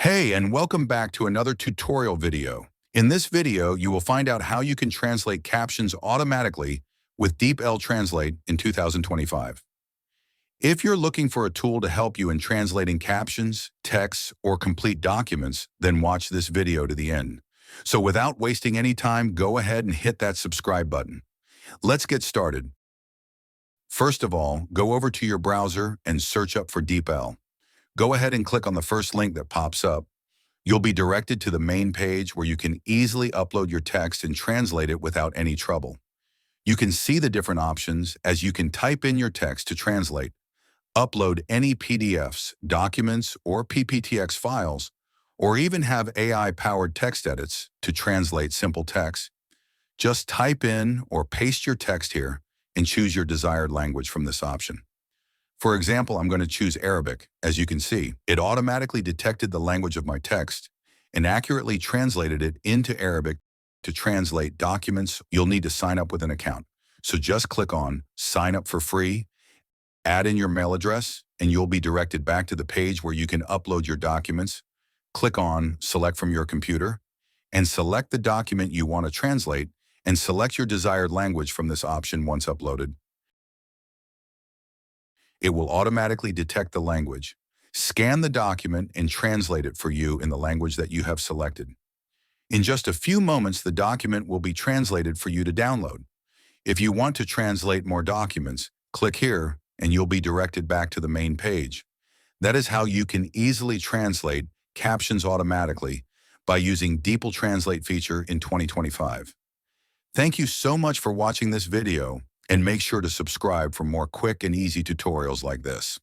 Hey, and welcome back to another tutorial video. In this video, you will find out how you can translate captions automatically with DeepL Translate in 2025. If you're looking for a tool to help you in translating captions, texts, or complete documents, then watch this video to the end. So without wasting any time, go ahead and hit that subscribe button. Let's get started. First of all, go over to your browser and search up for DeepL. Go ahead and click on the first link that pops up. You'll be directed to the main page where you can easily upload your text and translate it without any trouble. You can see the different options as you can type in your text to translate, upload any PDFs, documents, or PPTX files, or even have AI-powered text edits to translate simple text. Just type in or paste your text here and choose your desired language from this option. For example, I'm going to choose Arabic. As you can see, it automatically detected the language of my text and accurately translated it into Arabic. To translate documents, you'll need to sign up with an account. So just click on Sign Up for Free, add in your mail address, and you'll be directed back to the page where you can upload your documents. Click on Select from your computer, and select the document you want to translate, and select your desired language from this option once uploaded. It will automatically detect the language, scan the document, and translate it for you in the language that you have selected. In just a few moments, the document will be translated for you to download. If you want to translate more documents, click here and you'll be directed back to the main page. That is how you can easily translate captions automatically by using DeepL Translate feature in 2025. Thank you so much for watching this video, and make sure to subscribe for more quick and easy tutorials like this.